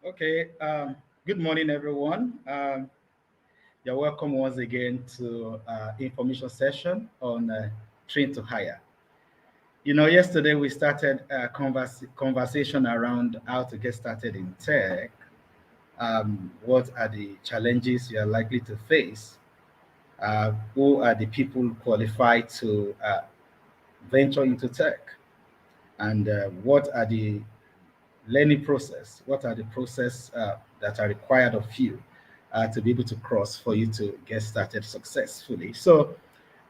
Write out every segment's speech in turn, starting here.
Okay. Good morning, everyone. You're welcome once again to information session on train to hire. Yesterday we started a conversation around how to get started in tech. What are the challenges you are likely to face? Who are the people qualified to venture into tech? And what are the learning process? What are the process that are required of you to be able to cross for you to get started successfully? So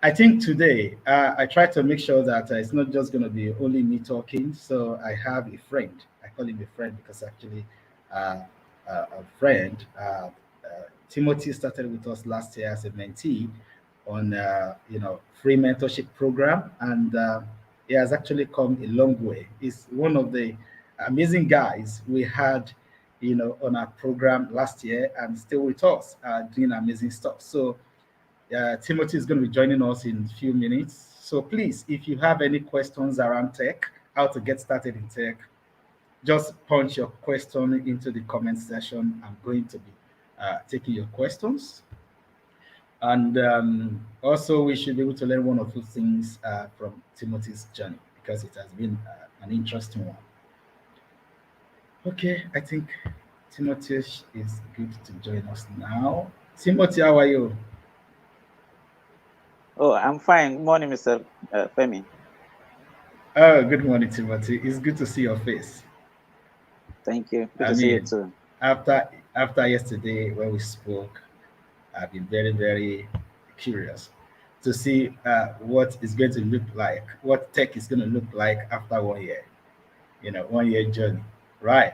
I think today I try to make sure that it's not just going to be only me talking. So I have a friend. I call him a friend because actually uh, a friend, Timothy, started with us last year as a mentee on free mentorship program, and he has actually come a long way. He's one of the amazing guys we had, on our program last year, and still with us doing amazing stuff. So Timothy is going to be joining us in a few minutes. So please, if you have any questions around tech, how to get started in tech, just punch your question into the comment section. I'm going to be taking your questions. And also, we should be able to learn one or two things from Timothy's journey because it has been an interesting one. Okay, I think Timothy is good to join us now. Timothy, how are you? Oh, I'm fine. Good morning, Mr. Femi. Oh, good morning, Timothy. It's good to see your face. Thank you. Good I to see you mean, too. after yesterday when we spoke, I've been very, very curious to see what is going to look like, what tech is going to look like after 1 year, 1 year journey, right?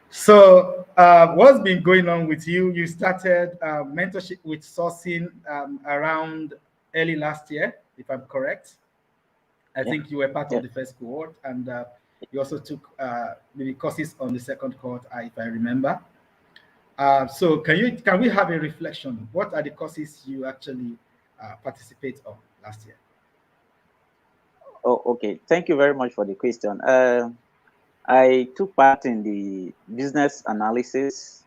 So, what's been going on with you? You started mentorship with Sourcing around early last year, if I'm correct. I Yeah. think you were part of Yeah. the first cohort, and you also took maybe courses on the second cohort, if I remember. So can we have a reflection? What are the courses you actually participate on last year? Oh, okay. Thank you very much for the question. I took part in the business analysis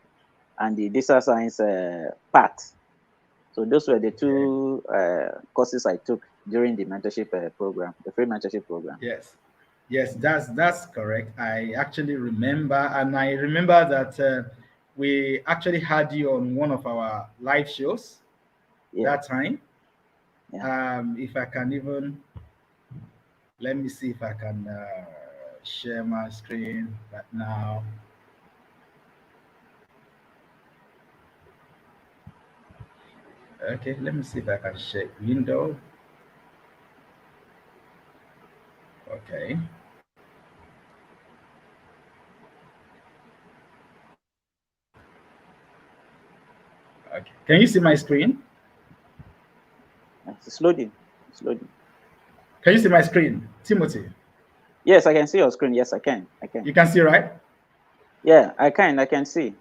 and the data science part. So those were the Okay. two courses I took during the mentorship program, the free mentorship program. Yes. Yes, that's correct. I actually remember, and I remember that we actually had you on one of our live shows Yeah. that time. Yeah. If I can even let me see if I can share my screen right now. Okay, let me see if I can share window. Okay. Okay. Can you see my screen? It's loading. It's loading. Can you see my screen, Timothy? Yes, I can see your screen. Yes, I can. I can. You can see, right? Yeah, I can. I can see.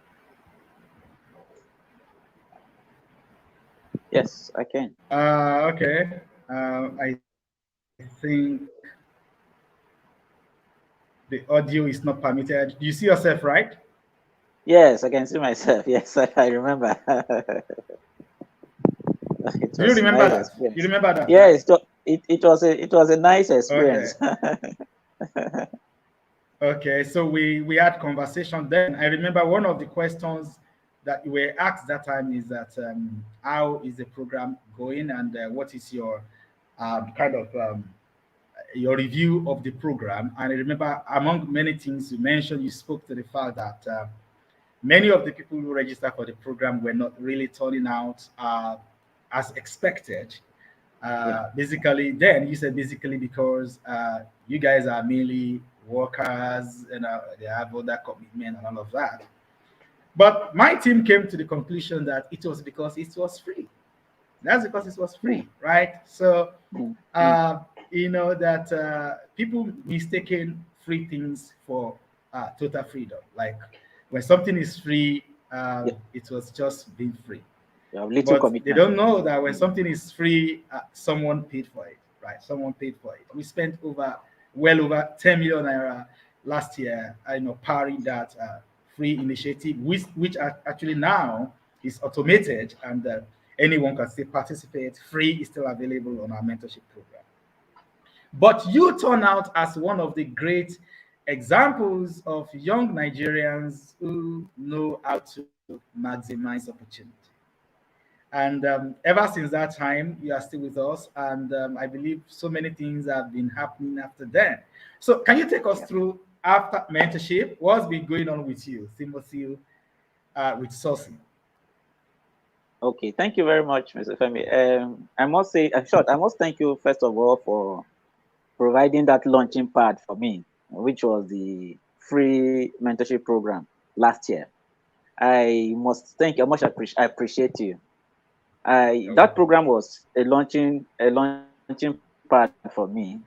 Yes, I can. Okay. I think the audio is not permitted. You see yourself, right? Yes, I can see myself. Yes, I remember. It Do you was a remember nice that? You experience. remember that, right? Yes, it was a nice Okay. experience. Okay. So we had conversation then. I remember one of the questions that you were asked that time is that how is the program going and what is your kind of your review of the program. And I remember, among many things you mentioned, you spoke to the fact that many of the people who registered for the program were not really turning out as expected. Yeah, Basically, then you said basically because you guys are mainly workers and they have other commitment and all of that. But my team came to the conclusion that it was because it was free. That's because it was yeah, free, right? So mm, mm, uh, that people mistaken free things for total freedom. Like when something is free, yeah. it was just being free. You have little But they commitment. don't know that when Mm, something is free, someone paid for it, right? Someone paid for it. We spent well over 10 million naira last year, powering that free initiative, actually now is automated, and anyone can still participate. Free is still available on our mentorship program. But you turn out as one of the great examples of young Nigerians who know how to maximize opportunity. And ever since that time, you are still with us. And I believe so many things have been happening after then. So, can you take us Yeah. through after mentorship? What's been going on with you, Timothy, with Sourcing? Okay, thank you very much, Mr. Femi. I must say, short, I must thank you first of all for providing that launching pad for me, which was the free mentorship program last year. I must thank you. I appreciate you. I Oh, That program was a launching pad for me.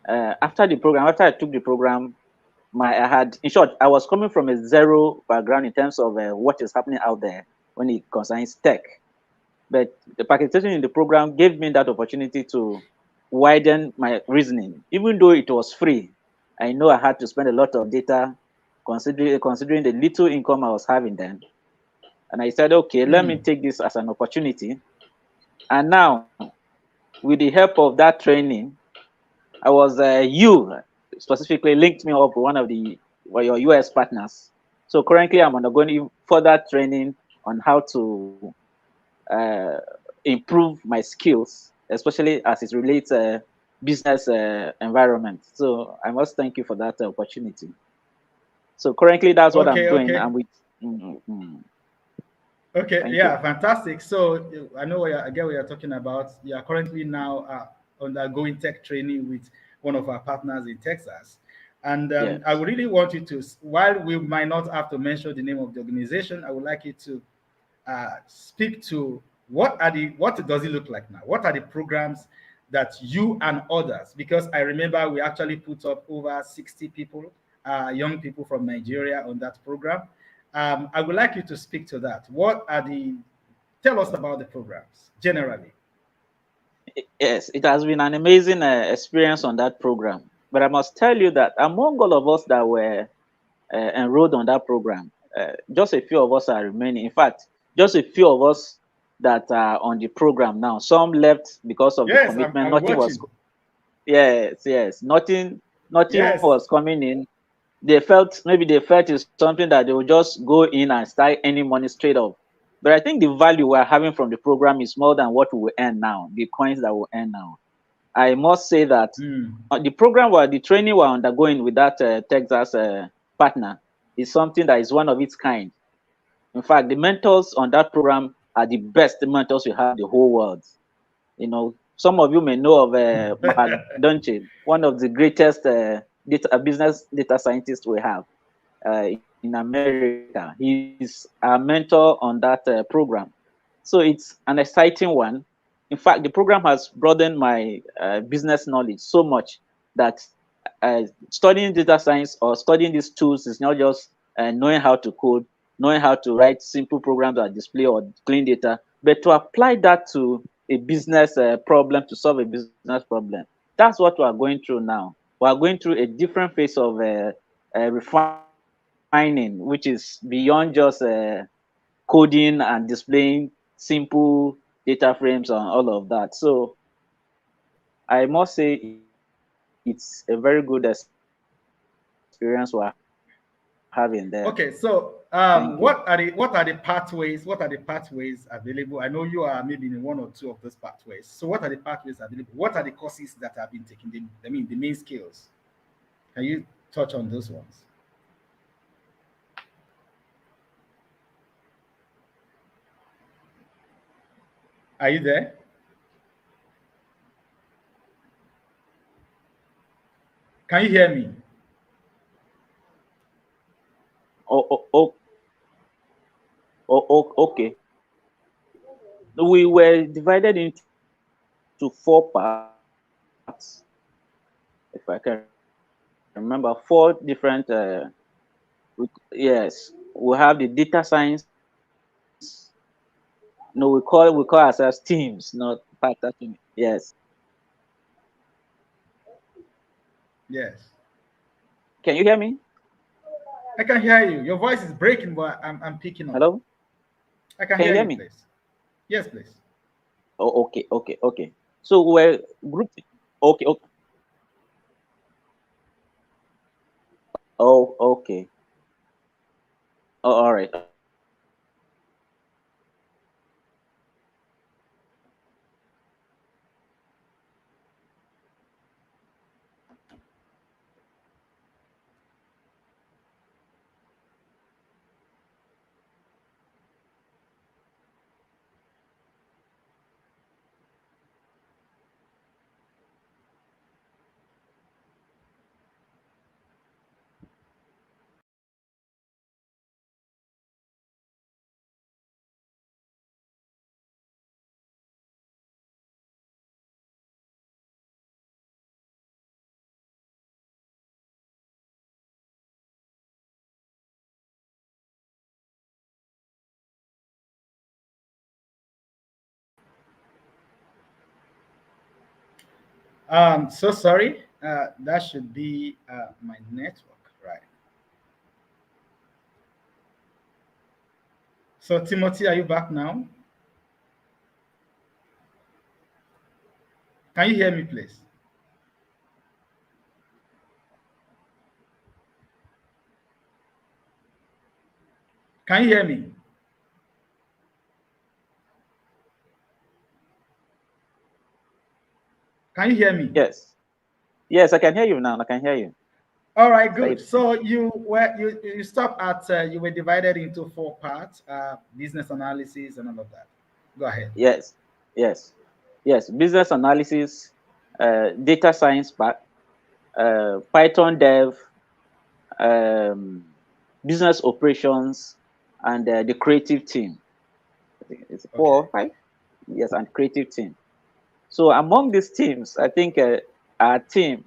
After I took the program, I had, in short, I was coming from a zero background in terms of what is happening out there when it concerns tech. But the participation in the program gave me that opportunity to widen my reasoning. Even though it was free, I know I had to spend a lot of data considering the little income I was having then. And I said, okay, let me mm, take this as an opportunity. And now, with the help of that training, you specifically linked me up with one of your US partners. So currently, I'm undergoing further training on how to uh, improve my skills, especially as it relates business environment. So I must thank you for that opportunity. So currently, that's what I'm okay, doing. okay. I'm with. Mm, mm, Okay, thank yeah, you. fantastic. So I know I get what you're talking about. You are currently now undergoing tech training with one of our partners in Texas. And I Yes. would really want you to, while we might not have to mention the name of the organization, I would like you to speak to what does it look like now? What are the programs that you and others? Because I remember we actually put up over 60 people, young people from Nigeria on that program. I would like you to speak to that. Tell us about the programs generally. Yes, it has been an amazing experience on that program. But I must tell you that among all of us that were enrolled on that program, just a few of us are remaining. In fact, just a few of us that are on the program now. Some left because of the Yes, commitment. I'm Nothing was. watching. Yes, yes. Nothing Yes. was coming in. Maybe they felt it's something that they will just go in and start earning money straight up. But I think the value we're having from the program is more than what we will earn now, the coins that we'll earn now. I must say that Mm. the training we're undergoing with that Texas partner is something that is one of its kind. In fact, the mentors on that program are the best mentors we have in the whole world. Some of you may know of Mark Dunche, one of the greatest business data scientists we have in America. He's a mentor on that program. So it's an exciting one. In fact, the program has broadened my business knowledge so much that studying data science or studying these tools is not just knowing how to code, knowing how to write simple programs that display or clean data, but to apply that to a business problem, to solve a business problem. That's what we are going through now. We are going through a different phase of refining, which is beyond just coding and displaying simple data frames and all of that. So I must say it's a very good experience we're having there. Thank you. Okay, so what are the pathways? What are the pathways available? I know you are maybe in one or two of those pathways. So what are the pathways available? What are the courses that have been taken? I mean, the main skills. Can you touch on those ones? Are you there? Can you hear me? Okay. We were divided into 4 parts, if I can remember, 4 different. Yes, we have the data science. No, we call ourselves teams, not part. Yes. Yes. Can you hear me? I can hear you. Your voice is breaking, but I'm picking up. Hello? I can Can you hear hear you, me? please. Yes, please. Oh, okay. So we're grouping. Okay, okay. Oh, okay. Oh, all right. So sorry. That should be my network, right? So Timothy, are you back now? Can you hear me, please? Can you hear me? Can you hear me? Yes. Yes, I can hear you now. I can hear you. All right, Say good. it. So you stopped at you were divided into four parts: business analysis and all of that. Go ahead. Yes. Yes. Yes. Business analysis, data science part, Python dev, um, business operations, and the creative team. I think it's four Okay. or five. Yes, and creative team. So among these teams, I think our team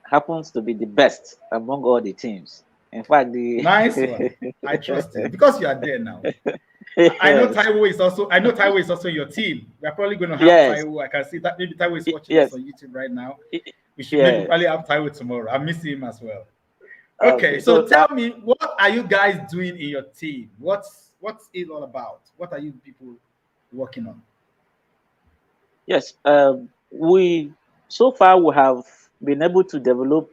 happens to be the best among all the teams. In fact, the Nice one. I trust it because you are there now. yes, I know Taiwo is also your team. We're probably going to have yes, Taiwo. I can see that maybe Taiwo is watching us yes, on YouTube right now. We should maybe probably yes. have Taiwo tomorrow. I miss him as well. Okay, Okay, so so tell me, what are you guys doing in your team? What's it all about? What are you people working on? yes, we so far we have been able to develop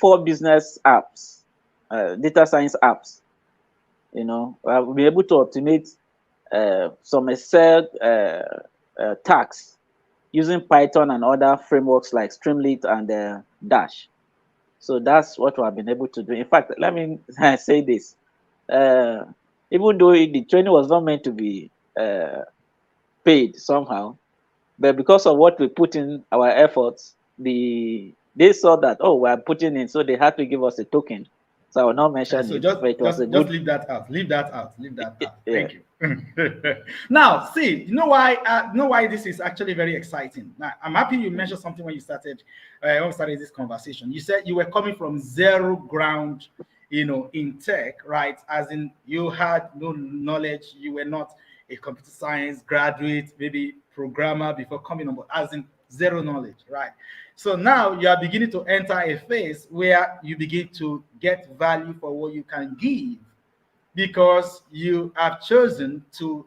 four business apps, data science apps. We've been able to optimize some Excel tasks using Python and other frameworks like Streamlit and Dash. So that's what we have been able to do. In fact, let me say this. Uh, Even though the training was not meant to be paid somehow, but because of what we put in our efforts, they saw that, oh, we are putting in, so they had to give us a token. So I will not mention So it, but it was a just good, leave that out. Leave that out. Leave that out. yeah. Thank you. Now, see, you know why this is actually very exciting. Now, I'm happy you Mm. mentioned something when we started this conversation. You said you were coming from zero ground, in tech, right? As in you had no knowledge, you were not a computer science graduate, maybe programmer before coming on board, as in zero knowledge, right? So now you are beginning to enter a phase where you begin to get value for what you can give because you have chosen to,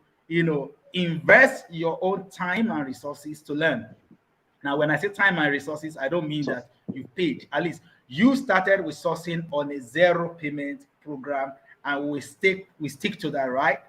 invest your own time and resources to learn. Now, when I say time and resources, I don't mean So, that you paid. At least you started with sourcing on a zero payment program, and we stick to that, right?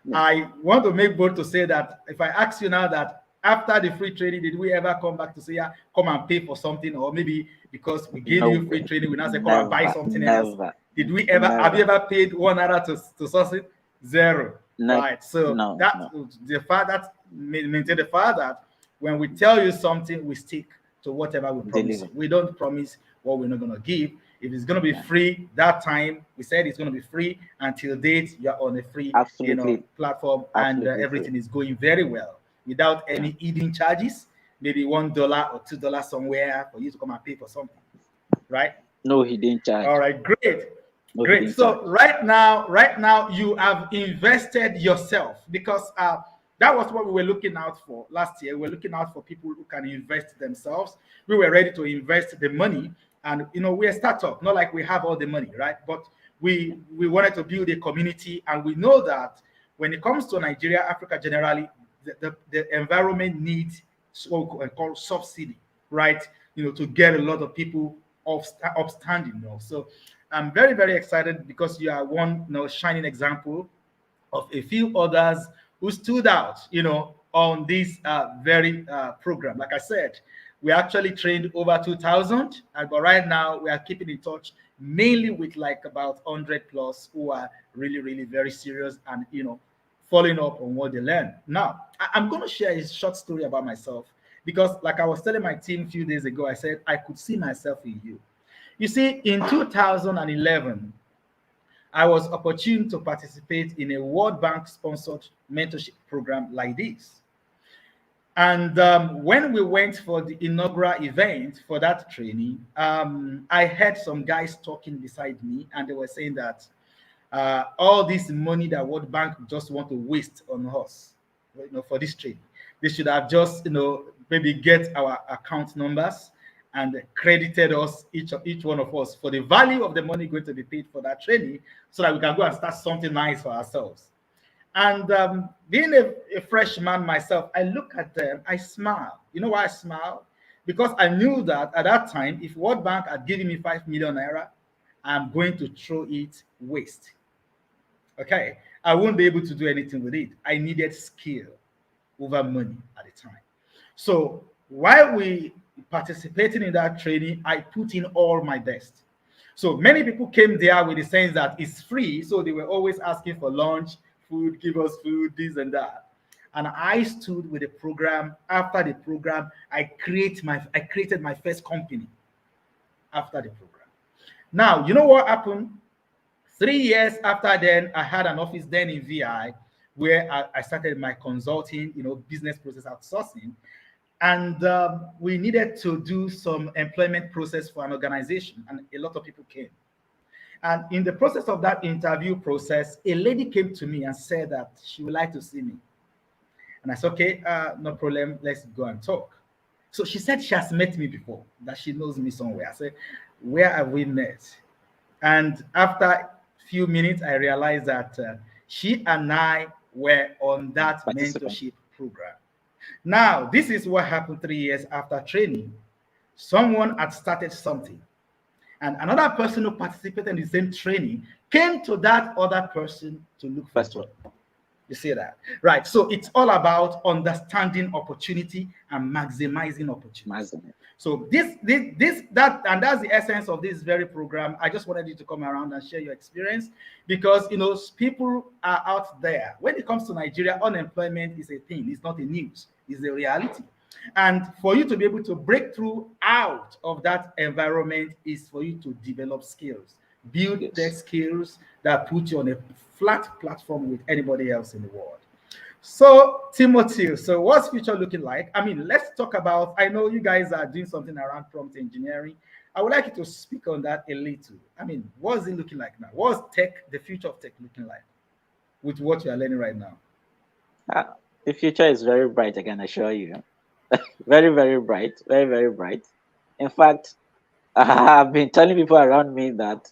yeah. I want to make bold to say that if I ask you now that after the free training, did we ever come back to say, yeah, come and pay for something, or maybe because we gave No you free way. training, we now say come and buy Never, something else? never, Did we ever have you never. ever paid 1 hour to source it? Zero. No, Right. So no, that no. the fact that maintain the fact that when we tell you something, we stick to whatever we promise Deliver. you. We don't promise what we're not going to give. If it's going to be Yeah. free, that time we said it's going to be free until date. You're on a free, Absolutely, platform, and absolutely free. everything is going very well without Yeah. any hidden charges. Maybe $1 or $2 somewhere for you to come and pay for something, right? No hidden All charge. right, great. No Great. hidden So charge. right now you have invested yourself because that was what we were looking out for last year. We were looking out for people who can invest themselves. We were ready to invest the money, And we're a startup, not like we have all the money, right? But we wanted to build a community, and we know that when it comes to Nigeria, Africa generally, the environment needs so-called subsidy, right? To get a lot of people upstanding. So I'm very, very excited because you are one shining example of a few others who stood out, on this very program. Like I said, we actually trained over 2,000, but right now we are keeping in touch mainly with like about 100 plus who are really, really very serious and, following up on what they learn. Now, I'm going to share a short story about myself because, like I was telling my team a few days ago, I said I could see myself in you. You see, in 2011, I was opportune to participate in a World Bank sponsored mentorship program like this. And when we went for the inaugural event for that training, I heard some guys talking beside me, and they were saying that all this money that World Bank just want to waste on us, for this training, they should have just, maybe get our account numbers and credited us each one of us for the value of the money going to be paid for that training, so that we can go and start something nice for ourselves. And being a freshman myself, I look at them, I smile. You know why I smile? Because I knew that at that time, if World Bank had given me 5 million naira, I'm going to throw it waste. Okay, I won't be able to do anything with it. I needed skill over money at the time. So while we participating in that training, I put in all my best. So many people came there with the sense that it's free. So they were always asking for lunch, food, give us food, this and that. And I stood with the program. After the program, I created my first company after the program. Now, you know what happened? 3 years after then, I had an office then in VI where I started my consulting, business process outsourcing. And we needed to do some employment process for an organization, and a lot of people came. And in the process of that interview process, a lady came to me and said that she would like to see me. And I said, okay, no problem, let's go and talk. So she said she has met me before, that she knows me somewhere. I said, where have we met? And after a few minutes, I realized that she and I were on that mentorship program. Now, this is what happened 3 years after training. Someone had started something, and another person who participated in the same training came to that other person to look for job. You see that? Right. So it's all about understanding opportunity and maximizing opportunity. So that's the essence of this very program. I just wanted you to come around and share your experience because people are out there. When it comes to Nigeria, unemployment is a thing. It's not a news. It's a reality. And for you to be able to break through out of that environment is for you to develop skills, build tech skills that put you on a flat platform with anybody else in the world. So, Timothy, so what's future looking like? I mean, let's talk about, I know you guys are doing something around prompt engineering. I would like you to speak on that a little. I mean, what's it looking like now? What's the future of tech looking like with what you are learning right now? The future is very bright, I can assure you. Very, very bright. Very, very bright. In fact, I've been telling people around me that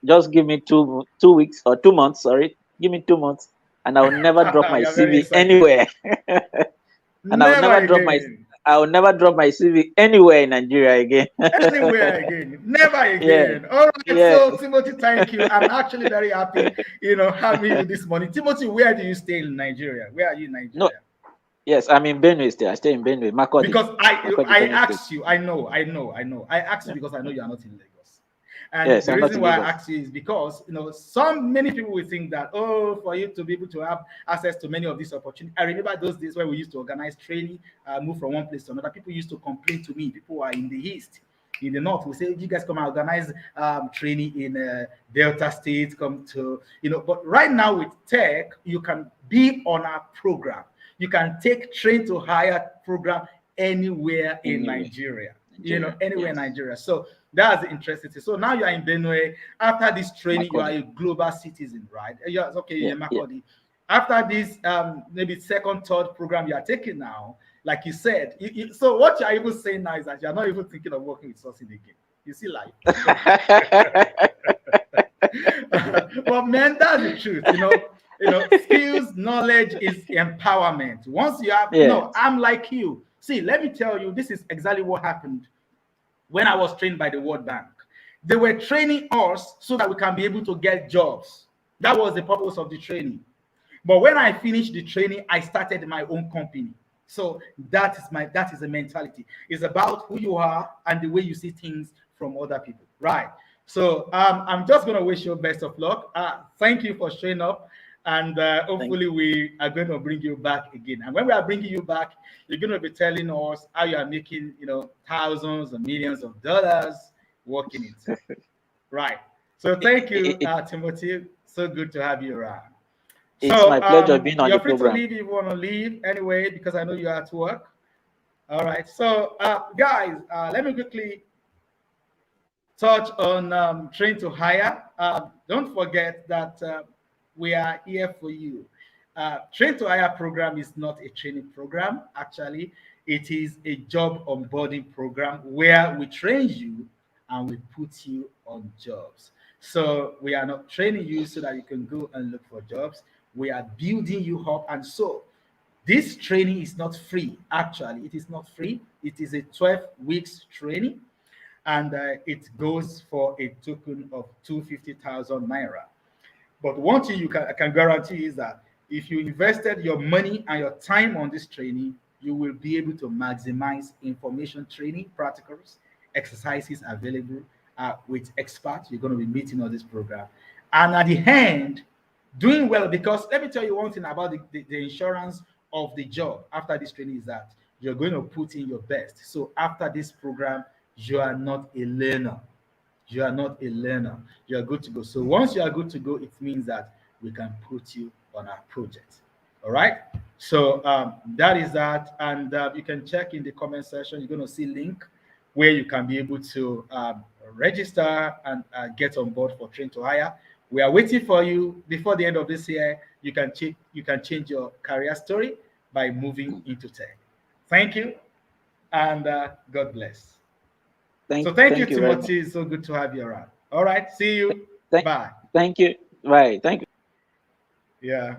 just give me 2 weeks or 2 months, sorry. Give me 2 months and I will never drop my CV anywhere. And I will never drop my CV anywhere in Nigeria again. Anywhere again. Never again. Yeah. All right. Yeah. So Timothy, thank you. I'm actually very happy, having you this morning. Timothy, where do you stay in Nigeria? Where are you in Nigeria? No. Yes, I'm in Benue still. I stay in Benue, Makurdi. Because I asked you, I know. I asked you because I know you are not in Lagos. And yes, the reason why I asked you is because many people will think that for you to be able to have access to many of these opportunities. I remember those days where we used to organize training, move from one place to another. People used to complain to me. People are in the east, in the north. We say, you guys come and organize training in Delta State. Come to But right now with tech, you can be on our program. You can take Train-To-Hire program anywhere in Nigeria. Anywhere in Nigeria. So that's the interesting thing. So now you are in Benue. After this training, you are a global citizen, right? Yes, okay, you're in Makurdi. after this maybe second, third program you are taking now, like you said, so what you are even saying now is that you are not even thinking of working with Sourcein again. You see life. But man, that's the truth. Skills, knowledge is empowerment. Once you have, no, Yes. I'm like you. See, let me tell you, this is exactly what happened when I was trained by the World Bank. They were training us so that we can be able to get jobs. That was the purpose of the training. But when I finished the training, I started my own company. So that is the mentality. It's about who you are and the way you see things from other people. Right. So I'm just gonna wish you best of luck. Thank you for showing up. And Thank hopefully we are going to bring you back again. And when we are bringing you back, you're going to be telling us how you are making, thousands or millions of dollars working in tech. Right. So thank you, it, Timothy. So good to have you around. it's So my pleasure being on you're the free to program. leave if you want to leave anyway, because I know you're at work. All right. So guys, let me quickly touch on train to hire. Don't forget that we are here for you. Train to hire program is not a training program. Actually, it is a job onboarding program where we train you and we put you on jobs. So we are not training you so that you can go and look for jobs. We are building you up. And so this training is not free. Actually, it is not free. It is a 12 weeks training, and it goes for a token of 250,000 naira. But one thing I can guarantee is that if you invested your money and your time on this training, you will be able to maximize information training, practicals, exercises available with experts. You're going to be meeting on this program. And at the end, doing well, because let me tell you one thing about the insurance of the job after this training is that you're going to put in your best. So after this program, you are not a learner. You are not a learner. You are good to go. So once you are good to go, it means that we can put you on our project. All right. So that is that, and you can check in the comment section. You're going to see link where you can be able to register and get on board for Train to Hire. We are waiting for you before the end of this year. You can change your career story by moving into tech. Thank you, and God bless. So thank you, Thank you very much. Timothy. It's so good to have you around. All right. See you. Thank Bye. thank you. Right. Thank you. Yeah.